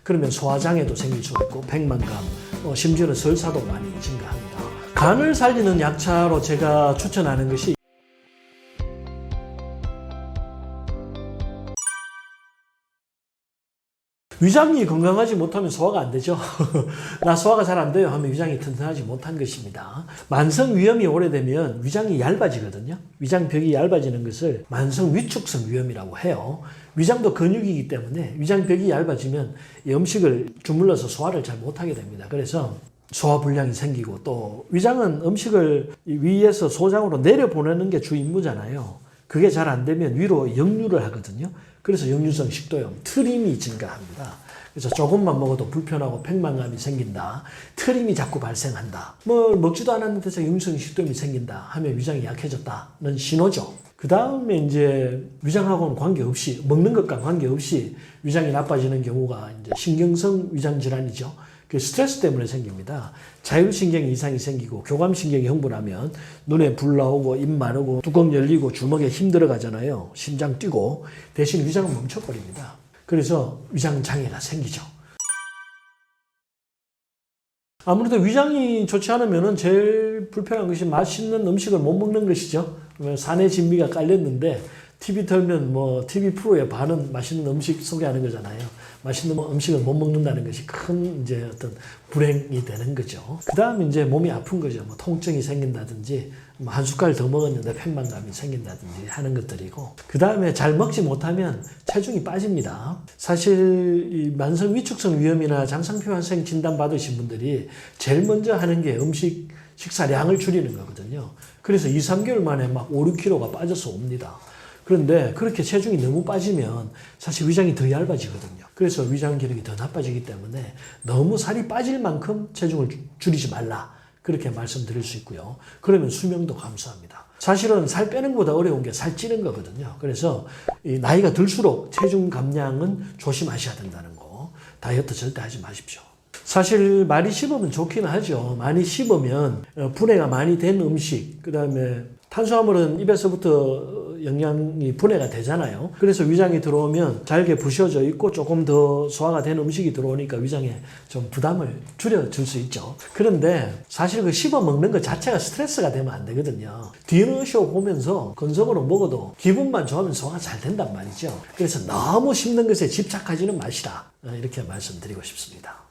그러면 소화장애도 생길 수가 있고 백만감, 심지어는 설사도 많이 증가합니다. 간을 살리는 약차로 제가 추천하는 것이 위장이 건강하지 못하면 소화가 안 되죠. 나 소화가 잘 안 돼요 하면 위장이 튼튼하지 못한 것입니다. 만성 위염이 오래되면 위장이 얇아지거든요. 위장벽이 얇아지는 것을 만성 위축성 위염이라고 해요. 위장도 근육이기 때문에 위장벽이 얇아지면 이 음식을 주물러서 소화를 잘 못하게 됩니다. 그래서 소화불량이 생기고, 또 위장은 음식을 위에서 소장으로 내려보내는 게 주 임무잖아요. 그게 잘 안 되면 위로 역류를 하거든요. 그래서 역류성 식도염, 트림이 증가합니다. 그래서 조금만 먹어도 불편하고 백만감이 생긴다. 트림이 자꾸 발생한다. 뭐 먹지도 않았는데 역류성 식도염이 생긴다 하면 위장이 약해졌다는 신호죠. 그 다음에 이제 위장하고는 관계없이, 먹는 것과 관계없이 위장이 나빠지는 경우가 이제 신경성 위장 질환이죠. 그 스트레스 때문에 생깁니다. 자율신경 이상이 생기고 교감신경이 흥분하면 눈에 불 나오고 입 마르고 뚜껑 열리고 주먹에 힘 들어가잖아요. 심장 뛰고, 대신 위장은 멈춰버립니다. 그래서 위장장애가 생기죠. 아무래도 위장이 좋지 않으면 제일 불편한 것이 맛있는 음식을 못 먹는 것이죠. 사내 진미가 깔렸는데 TV 틀면 TV 프로의 반은 맛있는 음식 소개하는 거잖아요. 맛있는 음식을 못 먹는다는 것이 큰 이제 어떤 불행이 되는 거죠. 그 다음에 이제 몸이 아픈 거죠. 통증이 생긴다든지, 한 숟갈 더 먹었는데 백만감이 생긴다든지 하는 것들이고, 그 다음에 잘 먹지 못하면 체중이 빠집니다. 사실 이 만성 위축성 위염이나 장상표현성 진단 받으신 분들이 제일 먼저 하는 게 식사량을 줄이는 거거든요. 그래서 2, 3개월 만에 막 5, 6kg가 빠져서 옵니다. 그런데 그렇게 체중이 너무 빠지면 사실 위장이 더 얇아지거든요. 그래서 위장 기능이 더 나빠지기 때문에 너무 살이 빠질 만큼 체중을 줄이지 말라, 그렇게 말씀드릴 수 있고요. 그러면 수명도 감소합니다. 사실은 살 빼는 것보다 어려운 게 살 찌는 거거든요. 그래서 이 나이가 들수록 체중 감량은 조심하셔야 된다는 거. 다이어트 절대 하지 마십시오. 사실 많이 씹으면 좋긴 하죠. 많이 씹으면 분해가 많이 된 음식, 그 다음에 탄수화물은 입에서부터 영양이 분해가 되잖아요. 그래서 위장에 들어오면 잘게 부셔져 있고 조금 더 소화가 된 음식이 들어오니까 위장에 좀 부담을 줄여줄 수 있죠. 그런데 사실 그 씹어 먹는 것 자체가 스트레스가 되면 안 되거든요. 디너쇼 보면서 건성으로 먹어도 기분만 좋으면 소화가 잘 된단 말이죠. 그래서 너무 씹는 것에 집착하지는 마시라, 이렇게 말씀드리고 싶습니다.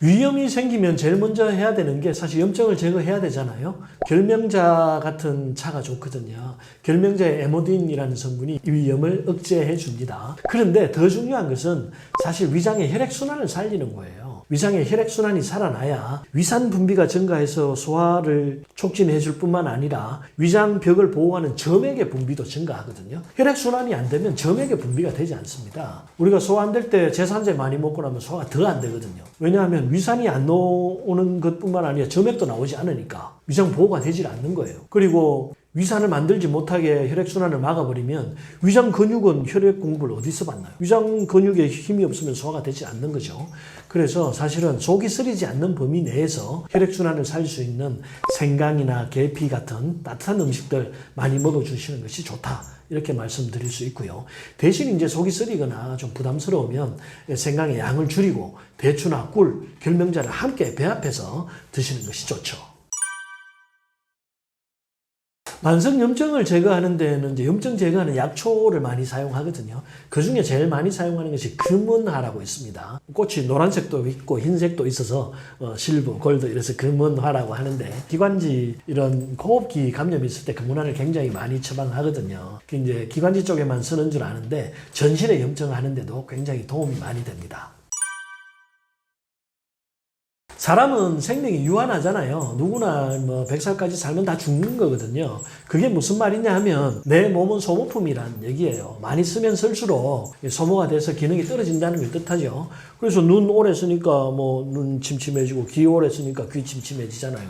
위염이 생기면 제일 먼저 해야 되는 게 사실 염증을 제거해야 되잖아요. 결명자 같은 차가 좋거든요. 결명자의 에모딘이라는 성분이 이 위염을 억제해 줍니다. 그런데 더 중요한 것은 사실 위장의 혈액순환을 살리는 거예요. 위장의 혈액순환이 살아나야 위산 분비가 증가해서 소화를 촉진해 줄 뿐만 아니라 위장벽을 보호하는 점액의 분비도 증가하거든요. 혈액순환이 안 되면 점액의 분비가 되지 않습니다. 우리가 소화 안 될 때 제산제 많이 먹고 나면 소화가 더 안 되거든요. 왜냐하면 위산이 안 나오는 것뿐만 아니라 점액도 나오지 않으니까 위장 보호가 되질 않는 거예요. 그리고 위산을 만들지 못하게 혈액순환을 막아버리면 위장 근육은 혈액 공급을 어디서 받나요? 위장 근육에 힘이 없으면 소화가 되지 않는 거죠. 그래서 사실은 속이 쓰리지 않는 범위 내에서 혈액순환을 살릴 수 있는 생강이나 계피 같은 따뜻한 음식들 많이 먹어주시는 것이 좋다, 이렇게 말씀드릴 수 있고요. 대신 이제 속이 쓰리거나 좀 부담스러우면 생강의 양을 줄이고 대추나 꿀, 결명자를 함께 배합해서 드시는 것이 좋죠. 만성 염증을 제거하는 데는 이제 염증 제거하는 약초를 많이 사용하거든요. 그 중에 제일 많이 사용하는 것이 금은화라고 있습니다. 꽃이 노란색도 있고 흰색도 있어서 실버, 골드 이래서 금은화라고 하는데, 기관지 이런 호흡기 감염이 있을 때 금은화를 굉장히 많이 처방하거든요. 이제 기관지 쪽에만 쓰는 줄 아는데 전신에 염증을 하는데도 굉장히 도움이 많이 됩니다. 사람은 생명이 유한하잖아요. 누구나 100살까지 살면 다 죽는 거거든요. 그게 무슨 말이냐 하면 내 몸은 소모품이란 얘기예요. 많이 쓰면 쓸수록 소모가 돼서 기능이 떨어진다는 걸 뜻하죠. 그래서 눈 오래 쓰니까 눈 침침해지고, 귀 오래 쓰니까 귀 침침해지잖아요.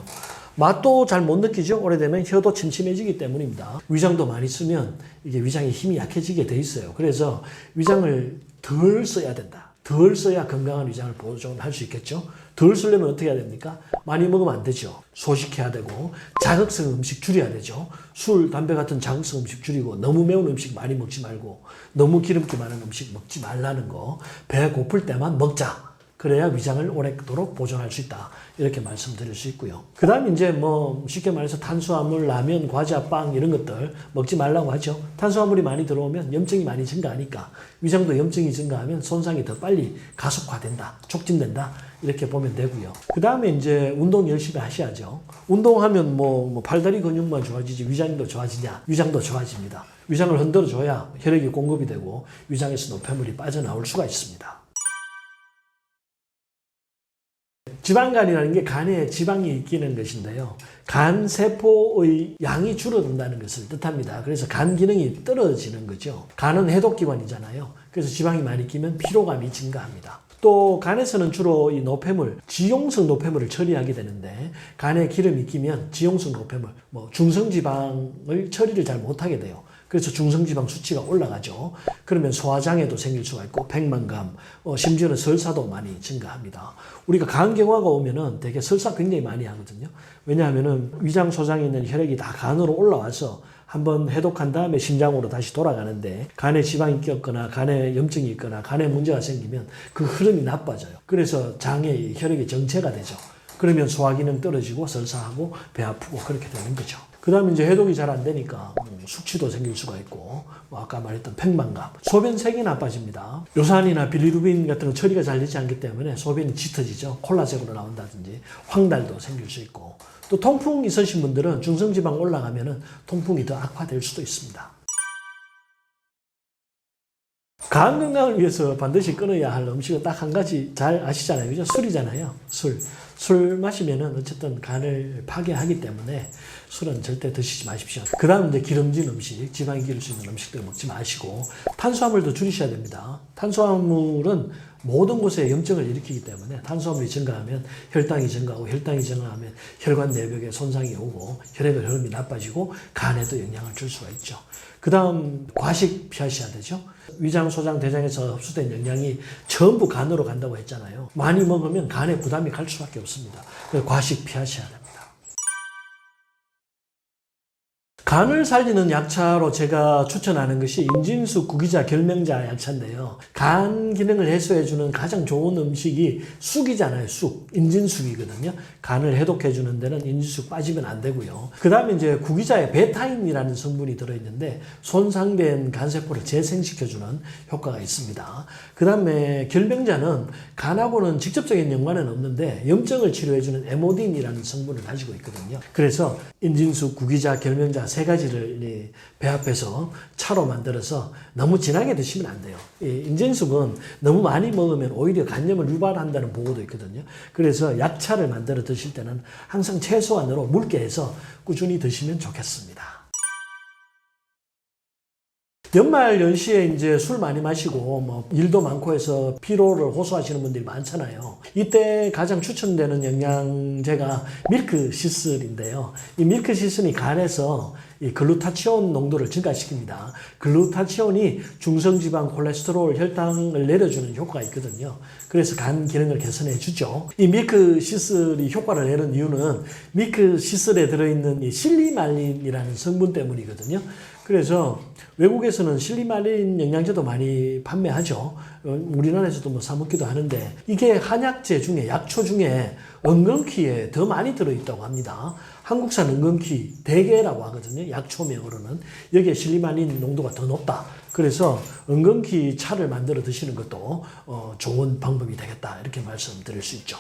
맛도 잘 못 느끼죠. 오래되면 혀도 침침해지기 때문입니다. 위장도 많이 쓰면 이게 위장의 힘이 약해지게 돼 있어요. 그래서 위장을 덜 써야 된다. 덜 써야 건강한 위장을 보존할 수 있겠죠. 덜 쓰려면 어떻게 해야 됩니까? 많이 먹으면 안 되죠. 소식해야 되고 자극성 음식 줄여야 되죠. 술, 담배 같은 자극성 음식 줄이고 너무 매운 음식 많이 먹지 말고 너무 기름기 많은 음식 먹지 말라는 거. 배 고플 때만 먹자. 그래야 위장을 오래도록 보존할 수 있다. 이렇게 말씀드릴 수 있고요. 그 다음 이제 뭐 쉽게 말해서 탄수화물, 라면, 과자, 빵 이런 것들 먹지 말라고 하죠. 탄수화물이 많이 들어오면 염증이 많이 증가하니까 위장도 염증이 증가하면 손상이 더 빨리 가속화된다. 촉진된다. 이렇게 보면 되고요. 그 다음에 이제 운동 열심히 하셔야죠. 운동하면 뭐 팔다리 근육만 좋아지지 위장도 좋아지냐? 위장도 좋아집니다. 위장을 흔들어 줘야 혈액이 공급이 되고 위장에서 노폐물이 빠져나올 수가 있습니다. 지방간이라는 게 간에 지방이 끼는 것인데요. 간 세포의 양이 줄어든다는 것을 뜻합니다. 그래서 간 기능이 떨어지는 거죠. 간은 해독기관이잖아요. 그래서 지방이 많이 끼면 피로감이 증가합니다. 또 간에서는 주로 이 노폐물, 지용성 노폐물을 처리하게 되는데 간에 기름이 끼면 지용성 노폐물, 중성지방을 처리를 잘 못하게 돼요. 그래서 중성지방 수치가 올라가죠. 그러면 소화장애도 생길 수가 있고 백만감, 심지어는 설사도 많이 증가합니다. 우리가 간경화가 오면은 되게 설사 굉장히 많이 하거든요. 왜냐하면은 위장 소장에 있는 혈액이 다 간으로 올라와서 한번 해독한 다음에 심장으로 다시 돌아가는데 간에 지방이 꼈거나 간에 염증이 있거나 간에 문제가 생기면 그 흐름이 나빠져요. 그래서 장에 혈액이 정체가 되죠. 그러면 소화기능 떨어지고 설사하고 배 아프고 그렇게 되는 거죠. 그 다음에 이제 해독이 잘 안 되니까 숙취도 생길 수가 있고 아까 말했던 백만감, 소변색이 나빠집니다. 요산이나 빌리루빈 같은 건 처리가 잘 되지 않기 때문에 소변이 짙어지죠. 콜라색으로 나온다든지 황달도 생길 수 있고 또 통풍 있으신 분들은 중성지방 올라가면은 통풍이 더 악화될 수도 있습니다. 간 건강을 위해서 반드시 끊어야 할 음식은 딱 한 가지 잘 아시잖아요. 그죠? 술이잖아요. 술 마시면은 어쨌든 간을 파괴하기 때문에 술은 절대 드시지 마십시오. 그 다음 이제 기름진 음식, 지방이 기를 수 있는 음식들 먹지 마시고 탄수화물도 줄이셔야 됩니다. 탄수화물은 모든 곳에 염증을 일으키기 때문에 탄수화물이 증가하면 혈당이 증가하고 혈당이 증가하면 혈관 내벽에 손상이 오고 혈액의 흐름이 나빠지고 간에도 영향을 줄 수가 있죠. 그 다음 과식 피하셔야 되죠. 위장, 소장, 대장에서 흡수된 영양이 전부 간으로 간다고 했잖아요. 많이 먹으면 간에 부담이 갈 수밖에 없습니다. 그래서 과식 피하셔야 됩니다. 간을 살리는 약차로 제가 추천하는 것이 인진수, 구기자, 결명자 약차인데요. 간 기능을 해소해주는 가장 좋은 음식이 쑥이잖아요. 쑥. 인진쑥이거든요. 간을 해독해주는 데는 인진쑥 빠지면 안 되고요. 그 다음에 이제 구기자에 베타인이라는 성분이 들어있는데 손상된 간세포를 재생시켜주는 효과가 있습니다. 그 다음에 결명자는 간하고는 직접적인 연관은 없는데 염증을 치료해주는 에모딘이라는 성분을 가지고 있거든요. 그래서 인진쑥, 구기자, 결명자 세 가지를 배합해서 차로 만들어서 너무 진하게 드시면 안 돼요. 인진쑥은 너무 많이 먹으면 오히려 간염을 유발한다는 보고도 있거든요. 그래서 약차를 만들어 드실 때는 항상 최소한으로 묽게 해서 꾸준히 드시면 좋겠습니다. 연말 연시에 이제 술 많이 마시고 일도 많고 해서 피로를 호소하시는 분들이 많잖아요. 이때 가장 추천되는 영양제가 밀크시슬인데요. 이 밀크시슬이 간에서 이 글루타치온 농도를 증가시킵니다. 글루타치온이 중성지방, 콜레스테롤, 혈당을 내려주는 효과가 있거든요. 그래서 간 기능을 개선해 주죠. 이 밀크시슬이 효과를 내는 이유는 밀크시슬에 들어있는 이 실리말린이라는 성분 때문이거든요. 그래서 외국에서는 실리말린 영양제도 많이 판매하죠. 우리나라에서도 사 먹기도 하는데 이게 한약재 중에 약초 중에 은근키에 더 많이 들어있다고 합니다. 한국산 은근키 대게라고 하거든요. 약초명으로는 여기에 실리말린 농도가 더 높다. 그래서 은근키 차를 만들어 드시는 것도 좋은 방법이 되겠다 이렇게 말씀드릴 수 있죠.